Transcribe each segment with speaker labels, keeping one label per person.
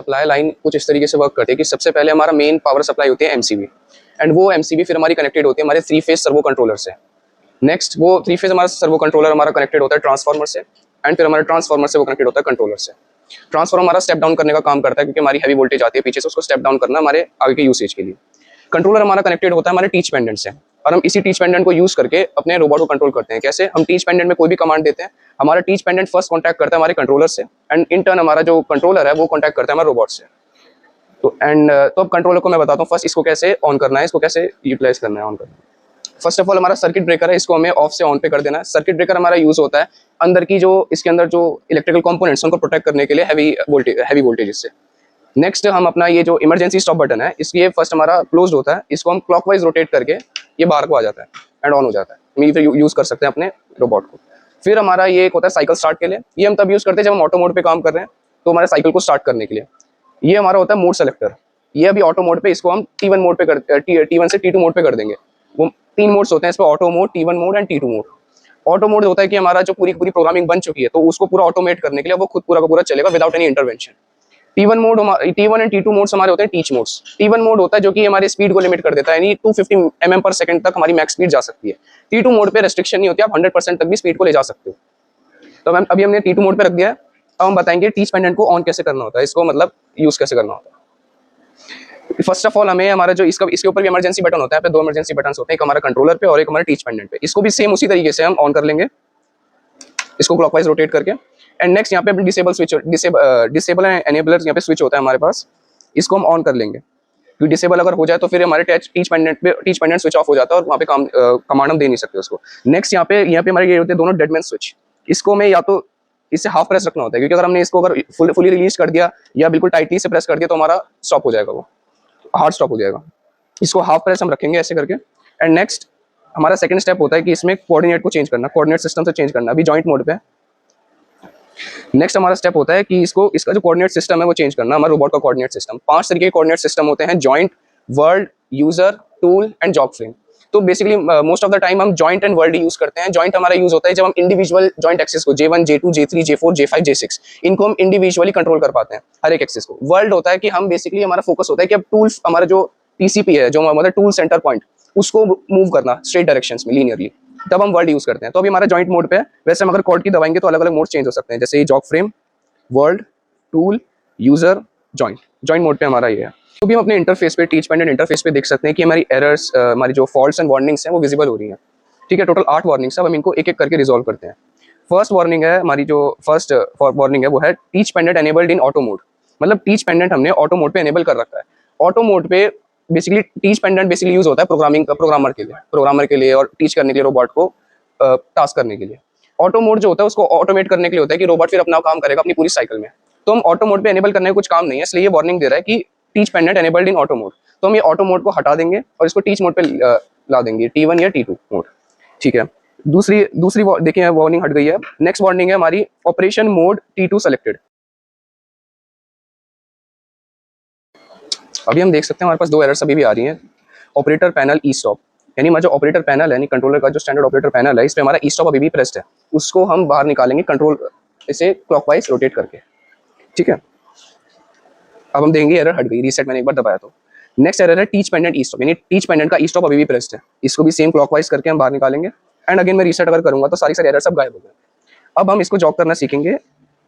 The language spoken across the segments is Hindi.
Speaker 1: सप्लाई लाइन कुछ इस तरीके से वर्क करती है कि सबसे पहले हमारा मेन पावर सप्लाई होती है एमसीबी, एंड वो एमसीबी फिर हमारी कनेक्टेड होती है हमारे 3 फेज सर्वो कंट्रोलर से। नेक्स्ट वो 3 फेज हमारा सर्वो कंट्रोलर हमारा कनेक्टेड होता है ट्रांसफार्मर से, एंड फिर हमारे ट्रांसफार्मर से वो कनेक्टेड होता है कंट्रोलर से। ट्रांसफार्मर हमारा स्टेप डाउन करने का काम करता है क्योंकि हमारी हैवी वोल्टेज आती है पीछे से, उसको स्टेप डाउन करना हमारे आगे के यूसेज के लिए। कंट्रोलर हमारा कनेक्टेड होता है हमारे टीच पेंडेंट से, और हम इसी टीच पेंडेंट को यूज करके अपने रोबोट को कंट्रोल करते हैं। कैसे? हम टीच पेंडेंट में कोई भी कमांड देते हैं, हमारा टीच पेंडेंट फर्स्ट कॉन्टैक्ट करता है हमारे कंट्रोलर से, एंड इन टर्न हमारा जो कंट्रोलर है वो कॉन्टैक्ट करता है हमारे रोबोट से। तो अब कंट्रोलर को मैं बताता हूँ फर्स्ट इसको कैसे ऑन करना है, इसको कैसे यूटिलाइज करना है, ऑन करना है। फर्स्ट ऑफ ऑल हमारा सर्किट ब्रेकर है, इसको हमें ऑफ से ऑन पे कर देना है। सर्किट ब्रेकर हमारा यूज होता है अंदर की जो इसके अंदर जो इलेक्ट्रिकल कंपोनेंट्स उनको प्रोटेक्ट करने के लिए हैवी वोल्टेज से। नेक्स्ट हम अपना ये जो इमरजेंसी स्टॉप बटन है, इसलिए फर्स्ट हमारा क्लोज्ड होता है, इसको हम क्लॉकवाइज रोटेट करके ये बाहर को आ जाता है एंड ऑन हो जाता है। हम ये यूज कर सकते हैं अपने रोबोट को। फिर हमारा ये एक होता है साइकिल स्टार्ट के लिए, ये हम तब यूज करते हैं जब हम ऑटो मोड पे काम कर रहे हैं, तो हमारे साइकिल को स्टार्ट करने के लिए। ये हमारा होता है मोड सेलेक्टर, ये अभी ऑटो मोड पे, इसको हम T1 मोड पे T1 से T2 मोड पे कर देंगे। वो 3 मोड्स होते हैं इस पे, auto mode, T1 mode and T2 mode. Auto mode होता है कि हमारा जो पूरी प्रोग्रामिंग बन चुकी है तो उसको पूरा ऑटोमेट करने के लिए वो खुद पूरा का पूरा चलेगा without any intervention. T1 and T2 modes हमारे होते हैं टीच मोड्स। T1 मोड होता है जो कि हमारे स्पीड को लिमिट कर देता है, यानी 250 mm पर सेकंड तक हमारी मैक्स स्पीड जा सकती है। T2 मोड पे रेस्ट्रिक्शन नहीं होती, आप 100% तक भी स्पीड को ले जा सकते हो। तो मैम अभी हमने T2 मोड पे रख दिया है, अब हम बताएंगे टीच पेंडेंट को ऑन कैसे करना होता है, इसको मतलब यूज कैसे करना होता है। फर्स्ट ऑफ ऑल हमें हमारा जो इसके ऊपर भी इमरजेंसी बटन होता है, पे 2 इमरजेंसी बटन होते हैं, एक हमारा कंट्रोलर पे और एक हमारे टीच पेंडेंट पे। इसको भी सेम उसी तरीके से हम ऑन कर लेंगे, इसको क्लॉकवाइज रोटेट करके। एंड नेक्स्ट यहाँ पे डिसेबल एंड एनेबलर यहाँ पे स्विच होता है हमारे पास, इसको हम ऑन कर लेंगे क्योंकि डिसेबल अगर हो जाए तो फिर हमारे टीच पेंडेंट स्विच ऑफ हो जाता है और वहाँ पे कमांड हम दे नहीं सकते उसको। नेक्स्ट यहाँ पे हमारे ये होते हैं दोनों डेडमैन स्विच, इसको हमें या तो इससे हाफ प्रेस रखना होता है क्योंकि अगर हमने इसको अगर फुली रिलीज कर दिया या बिल्कुल टाइटली से प्रेस कर दिया तो हमारा स्टॉप हो जाएगा, वो हार्ड स्टॉप हो जाएगा। इसको हाफ प्रेस हम रखेंगे ऐसे करके। एंड नेक्स्ट हमारा सेकंड स्टेप होता है कि इसमें कोऑर्डिनेट को चेंज करना, कोऑर्डिनेट सिस्टम से चेंज करना, अभी जॉइंट मोड पे है। नेक्स्ट हमारा स्टेप होता है कि इसका जो कोऑर्डिनेट सिस्टम है वो चेंज करना, हमारे रोबोट का कोऑर्डिनेट सिस्टम। 5 तरीके के कोऑर्डिनेट सिस्टम होते हैं, joint, world, user, tool and job frame. तो basically most of the time हम जॉइंट एंड वर्ल्ड यूज करते हैं। जॉइंट हमारा यूज होता है जब हम इंडिविजुअल जॉइंट एक्सेस को J1, J2, J3, J4, J5, J6 इनको हम इंडिविजुअली कंट्रोल कर पाते हैं हर एक एक्सेस को। वर्ल्ड होता है कि हम बेसिकली हमारा फोकस होता है कि अब टूल्स, हमारा जो TCP है, जो हमारा टूल सेंटर पॉइंट, उसको मूव करना स्ट्रेट डायरेक्शंस में लीनियरली, तब हम वर्ल्ड यूज करते हैं। तो अभी हमारा जॉइंट मोड पे है। वैसे हम अगर कॉर्ड की दबाएंगे तो अलग अलग मोड चेंज हो सकते हैं, जैसे ये job frame, world, tool, user, joint mode पे हमारा ये है। तो भी हम अपने इंटरफेस पे, टीच पेंडेंट इंटरफेस पे देख सकते हैं कि हमारी एरर्स, हमारी जो फॉल्ट्स एंड वार्निंग्स हैं वो विजिबल हो रही हैं। ठीक है, टोटल 8 वार्निंग्स, अब हम इनको एक एक करके रिजॉल्व करते हैं। फर्स्ट वार्निंग है हमारी, जो फर्स्ट वार्निंग है वो है टीच पेंडेंट एनेबल्ड इन ऑटो मोड। मतलब टीच पेंडेंट हमने ऑटो मोड पे एनेबल कर रखा है। ऑटो मोड पे basically teach pendant basically use होता है प्रोग्रामर के लिए और टीच करने के लिए, रोबोट को टास्क करने के लिए। ऑटो मोड जो होता है उसको ऑटोमेट करने के लिए होता है कि रोबोट फिर अपना काम करेगा अपनी पूरी साइकिल में। तो हम ऑटो मोड पे एनेबल करने का कुछ काम नहीं है, इसलिए ये वार्निंग दे रहा है कि टीच पेंडेंट एनेबल्ड इन ऑटो मोड। तो हम ये ऑटो मोड को हटा देंगे और इसको टीच मोड पे ला देंगे, T1 या T2 मोड। ठीक है, दूसरी देखिए वार्निंग हट गई है। नेक्स्ट वार्निंग है हमारी ऑपरेशन मोड T2 सेलेक्टेड। अभी हम देख सकते हैं हमारे पास 2 एरर्स अभी भी आ रही हैं। ऑपरेटर पैनल ई स्टॉप, यानी हमारा जो ऑपरेटर पैनल है, यानी कंट्रोलर का जो स्टैंडर्ड ऑपरेटर पैनल है, इस पे हमारा ई स्टॉप अभी भी प्रेस्ड है। उसको हम बाहर निकालेंगे कंट्रोल इसे क्लॉकवाइज रोटेट करके। ठीक है, अब हम देंगे एरर हट गई, रीसेट मैंने एक बार दबाया तो। नेक्स्ट एरर है टीच पेंडेंट ई स्टॉप, यानी टीच पेंडेंट का ई स्टॉप अभी भी प्रेस्ड है। इसको भी सेम क्लॉकवाइज करके हम बाहर निकालेंगे एंड अगेन मैं रीसेट अगर करूंगा तो सारी एरर सब गायब हो गए। अब हम इसको जॉक करना सीखेंगे।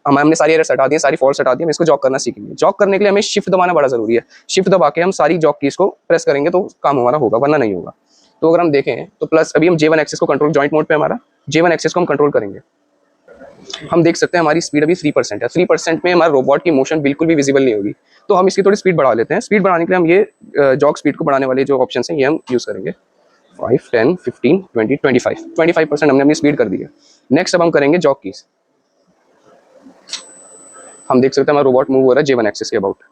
Speaker 1: हमने सारी एरर्स हटा दी, सारी फॉल्ट्स हटा दी, हम इसको जॉक करना सीखेंगे। जॉक करने के लिए हमें शिफ्ट दबाना बड़ा जरूरी है। शिफ्ट दबा के हम सारी जॉक कीज को प्रेस करेंगे तो काम हमारा होगा, वरना नहीं होगा। तो अगर हम देखें तो प्लस अभी हम J1 एक्सेस को कंट्रोल, जॉइंट मोड पे हमारा J1 एक्सेस को हम कंट्रोल करेंगे। हम देख सकते हैं हमारी स्पीड अभी 3% है। 3% में हमारा रोबोट की मोशन बिल्कुल भी विजिबल नहीं होगी, तो हम इसकी थोड़ी स्पीड बढ़ा लेते हैं। स्पीड बढ़ाने के लिए हम ये जॉक स्पीड को बढ़ाने वाले जो ऑप्शन हैं ये हम यूज करेंगे। 5, 10, 15, 20, 25% हमने अपनी स्पीड कर दी है। नेक्स्ट अब हम करेंगे जॉक कीज। हम देख सकते हैं हमारा रोबोट मूव हो रहा है J1 एक्सिस के about.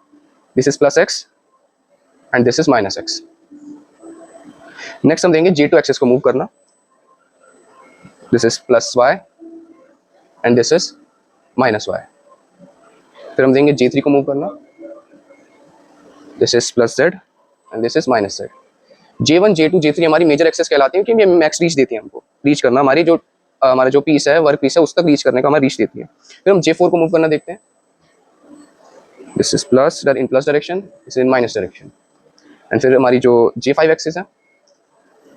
Speaker 1: This is +X and this is -X। Next हम देंगे J2 एक्सिस को मूव करना। This is +Y and this is -Y। फिर हम देंगे J3 को मूव करना। This is +Z and this is -Z। J1, J2, J3 हमारी मेजर एक्सेस कहलाती है क्योंकि ये मैक्स रीच देती है हमको। रीच करना हमारा जो पीस है, वर्क पीस है, उस तक रीच करने का हमारा रीच देती है। फिर हम J4 को मूव करना देखते हैं। This is plus in plus direction, this in minus direction. And फिर हमारी जो J5 एक्सिस है,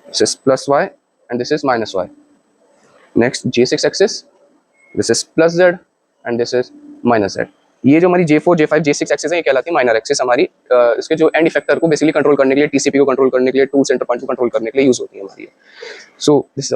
Speaker 1: this is plus Y and this is minus Y. Next J6 axis, this is plus Z and this is minus Z. ये जो हमारी J4, J5, J6 एक्सिस है, ये कहलाती है माइनर एक्सिस। हमारी इसके जो एंड इफेक्टर को बेसिकली कंट्रोल करने के लिए, टीसीपी को कंट्रोल करने के लिए, टूल सेंटर पॉइंट को कंट्रोल करने के लिए यूज होती है हमारी। So this